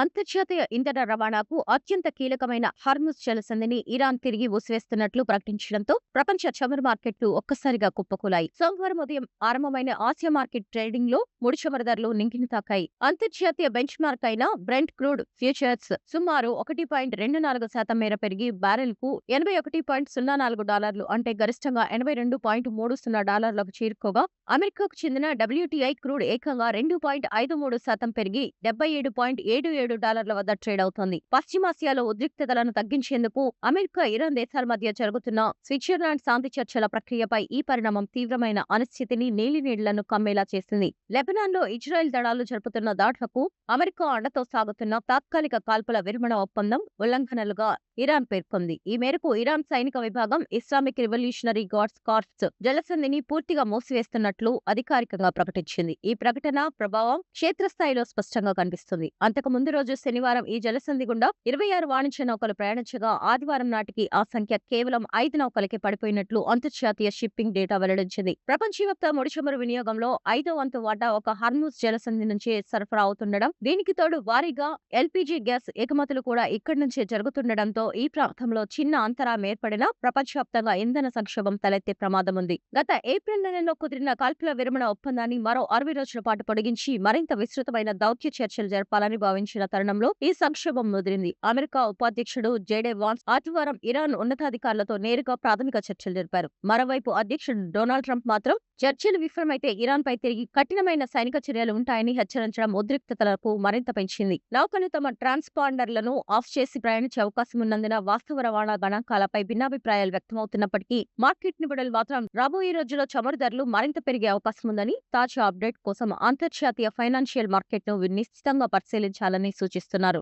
అంతర్జాతీయ ఇంధన రవాణాకు అత్యంత కీలకమైన హార్ముజ్ జలసంధిని ఇరాన్ తిరిగి మూసివేస్తున్నట్లు ప్రకటించడంతో ప్రపంచ చమురు మార్కెట్లు ఒక్కసారిగా కుప్పకూలాయి. సోమవారం ఉదయం ఆరంభమైన ఆసియా మార్కెట్ ట్రేడింగ్ లో ముడి చమురు ధరలు నింగిని తాకాయి. అంతర్జాతీయ బెంచ్ మార్క్ అయిన బ్రెంట్ క్రూడ్ ఫ్యూచర్స్ సుమారు 1.24% మేర పెరిగి బ్యారెల్ కు $81.04 అంటే గరిష్టంగా $82.30 చేరుకోగా, అమెరికాకు చెందిన WTI క్రూడ్ ఏకంగా 2.53% పెరిగి $77.77 వద్ద ట్రేడ్ అవుతోంది. పశ్చిమాసియాలో ఉద్రిక్తతలను తగ్గించేందుకు అమెరికా, ఇరాన్ దేశాల మధ్య జరుగుతున్న స్విట్జర్లాండ్ శాంతి చర్చల ప్రక్రియపై ఈ పరిణామం తీవ్రమైన అనిశ్చితిని నీలినీడలను కమ్మేలా చేసింది. లెబనాన్లో ఇజ్రాయెల్ దళాలు జరుపుతున్న దాడులకు అమెరికా అండతో సాగుతున్న తాత్కాలిక కాల్పుల విరమణ ఒప్పందం ఉల్లంఘనలుగా ఇరాన్ పేర్కొంది. ఈ మేరకు ఇరాన్ సైనిక విభాగం ఇస్లామిక్ రివల్యూషనరీ గార్డ్స్ కార్ప్స్ జలసంధిని పూర్తిగా మూసివేస్తున్నట్లు అధికారికంగా ప్రకటించింది. ఈ ప్రకటన ప్రభావం క్షేత్రస్థాయిలో స్పష్టంగా కనిపిస్తుంది. అంతకు ముందు రోజు శనివారం ఈ జలసంధి గుండా 26 వాణిజ్య నౌకలు ప్రయాణించగా, ఆదివారం నాటికి ఆ సంఖ్య కేవలం 5 నౌకలకే పడిపోయినట్లు అంతర్జాతీయ షిప్పింగ్ డేటా వెల్లడించింది. ప్రపంచవ్యాప్త ముడి చమురు వినియోగంలో 5వ వంతు వాటా ఒక హార్ముజ్ జలసంధి నుంచే సరఫరా అవుతుండడం, దీనికి తోడు భారీగా ఎల్పీజీ గ్యాస్ ఎగుమతులు కూడా ఇక్కడి నుంచే జరుగుతుండడంతో ఈ ప్రాంతంలో చిన్న అంతరాయం ఏర్పడినా ప్రపంచవ్యాప్తంగా ఇంధన సంక్షోభం తలెత్తే ప్రమాదం ఉంది. గత ఏప్రిల్ నెలలో కుదిరిన కాల్పుల విరమణ ఒప్పందాన్ని మరో 60 రోజుల పాటు పొడిగించి మరింత విస్తృతమైన దౌత్య చర్చలు జరపాలని భావించిన తరుణంలో ఈ సంక్షోభం ముదిరింది. అమెరికా ఉపాధ్యక్షుడు జేడే వాన్స్ ఆదివారం ఇరాన్ ఉన్నతాధికారులతో నేరుగా ప్రాథమిక చర్చలు జరిపారు. మరోవైపు అధ్యక్షుడు డొనాల్డ్ ట్రంప్ మాత్రం చర్చలు విఫలమైతే ఇరాన్ పై తిరిగి కఠినమైన సైనిక చర్యలు ఉంటాయని హెచ్చరించడం ఉద్రిక్తతలకు మరింత పెంచింది. నౌకలు తమ ట్రాన్స్పాండర్లను ఆఫ్ చేసి ప్రయాణించే అవకాశం ఉన్నందున వాస్తవ రవాణా గణాంకాలపై భిన్నాభిప్రాయాలు వ్యక్తమవుతున్నప్పటికీ మార్కెట్ నిపుణులు మాత్రం రాబోయే రోజుల్లో చమురు ధరలు మరింత పెరిగే అవకాశం ఉందని, తాజా అప్డేట్ కోసం అంతర్జాతీయ ఫైనాన్షియల్ మార్కెట్ను నిశ్చితంగా పరిశీలించాలని సూచిస్తున్నారు.